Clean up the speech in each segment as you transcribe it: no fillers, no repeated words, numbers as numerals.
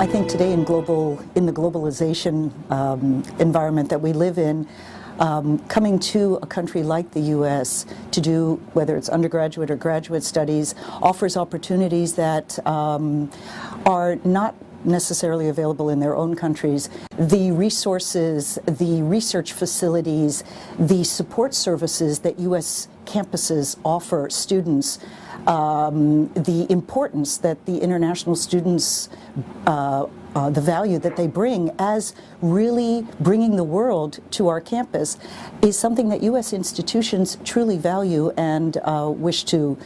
I think today in the globalization environment that we live in, coming to a country like the U.S. to do, whether it's undergraduate or graduate studies, offers opportunities that are not necessarily available in their own countries. The resources, the research facilities, the support services that U.S. campuses offer students, the importance that the international students, the value that they bring as really bringing the world to our campus is something that U.S. institutions truly value and wish to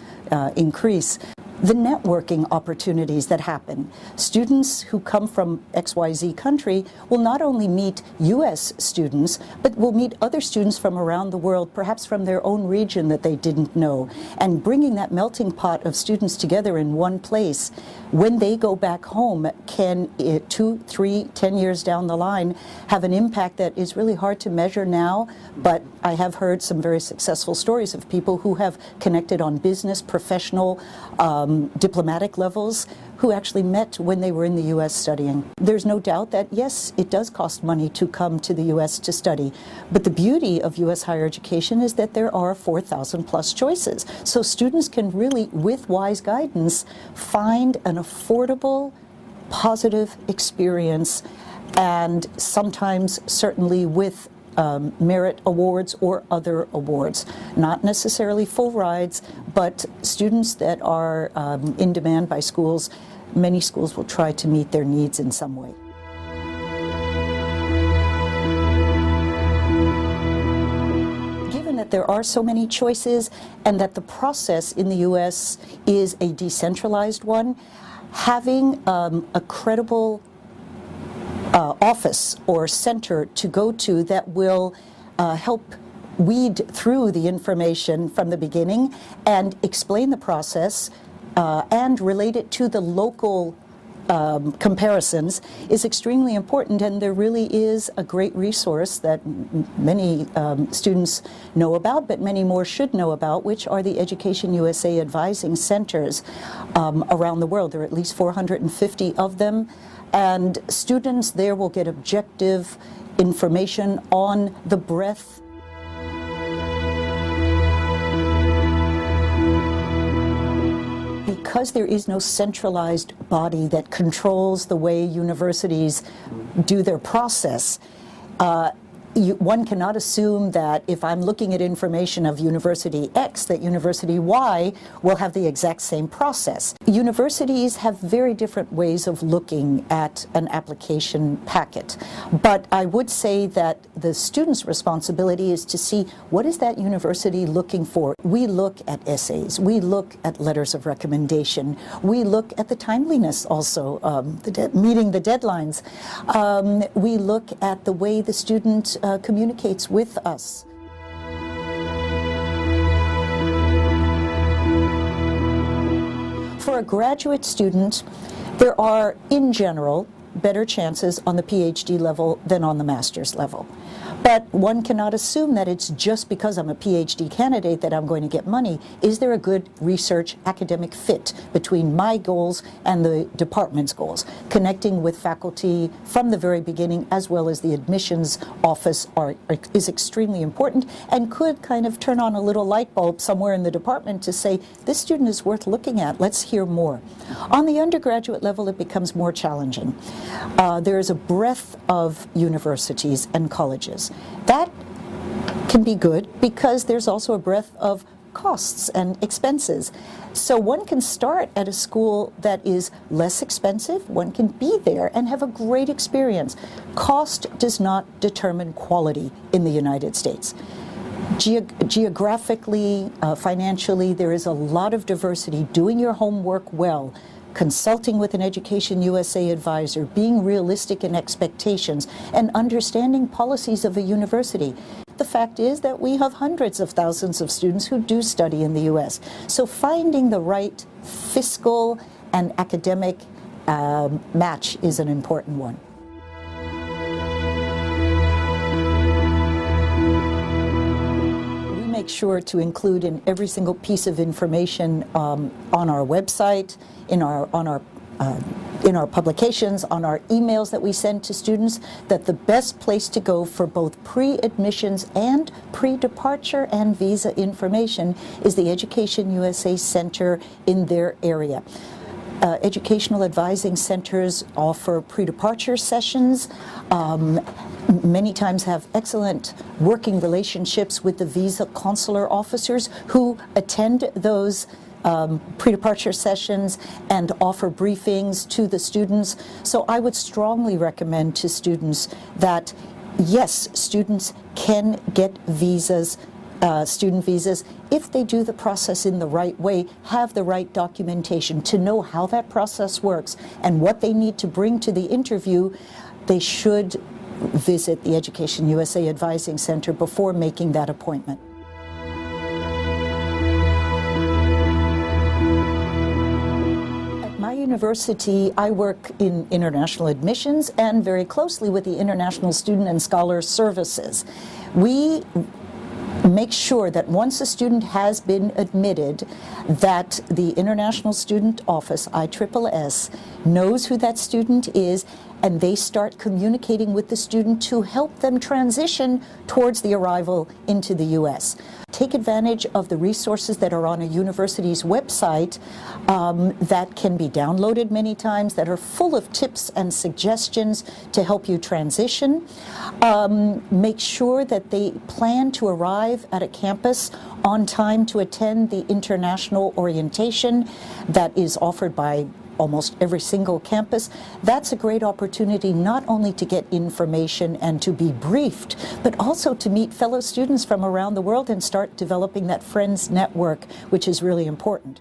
increase. The networking opportunities that happen. Students who come from XYZ country will not only meet U.S. students, but will meet other students from around the world, perhaps from their own region that they didn't know. And bringing that melting pot of students together in one place, when they go back home, can 2, 3, 10 years down the line have an impact that is really hard to measure now, but I have heard some very successful stories of people who have connected on business, professional, diplomatic levels who actually met when they were in the U.S. studying. There's no doubt that, yes, it does cost money to come to the U.S. to study, but the beauty of U.S. higher education is that there are 4,000 plus choices. So students can really, with wise guidance, find an affordable, positive experience, and sometimes certainly with merit awards or other awards. Not necessarily full rides, but students that are in demand by schools, many schools will try to meet their needs in some way. Given that there are so many choices and that the process in the U.S. is a decentralized one, having a credible office or center to go to that will help weed through the information from the beginning and explain the process and relate it to the local comparisons is extremely important, and there really is a great resource that many students know about, but many more should know about, which are the EducationUSA advising centers around the world. There are at least 450 of them, and students there will get objective information on the breadth because there is no centralized body that controls the way universities do their process. One cannot assume that if I'm looking at information of University X, that University Y will have the exact same process. Universities have very different ways of looking at an application packet. But I would say that the student's responsibility is to see what is that university looking for. We look at essays, we look at letters of recommendation, we look at the timeliness also, meeting the deadlines. We look at the way the student communicates with us. For a graduate student, there are, in general, better chances on the PhD level than on the master's level. But one cannot assume that it's just because I'm a PhD candidate that I'm going to get money. Is there a good research academic fit between my goals and the department's goals? Connecting with faculty from the very beginning as well as the admissions office is extremely important and could kind of turn on a little light bulb somewhere in the department to say, this student is worth looking at, let's hear more. On the undergraduate level, it becomes more challenging. There is a breadth of universities and colleges. That can be good because there's also a breadth of costs and expenses. So one can start at a school that is less expensive, one can be there and have a great experience. Cost does not determine quality in the United States. Geographically, financially, there is a lot of diversity. Doing your homework well, consulting with an EducationUSA advisor, being realistic in expectations, and understanding policies of a university. The fact is that we have hundreds of thousands of students who do study in the U.S. So finding the right fiscal and academic match is an important one. We make sure to include in every single piece of information on our website, on our in our publications, on our emails that we send to students, that the best place to go for both pre-admissions and pre-departure and visa information is the Education USA Center in their area. Educational advising centers offer pre-departure sessions, many times have excellent working relationships with the visa consular officers who attend those pre-departure sessions and offer briefings to the students. So I would strongly recommend to students that, yes, students can get visas, student visas, if they do the process in the right way, have the right documentation to know how that process works and what they need to bring to the interview. They should visit the Education USA Advising Center before making that appointment. At my university, I work in international admissions and very closely with the International Student and Scholar Services. We make sure that once a student has been admitted, that the International Student Office, ISSS, knows who that student is, and they start communicating with the student to help them transition towards the arrival into the U.S. Take advantage of the resources that are on a university's website that can be downloaded many times, that are full of tips and suggestions to help you transition. Make sure that they plan to arrive at a campus on time to attend the international orientation that is offered by almost every single campus. That's a great opportunity not only to get information and to be briefed, but also to meet fellow students from around the world and start developing that friends network, which is really important.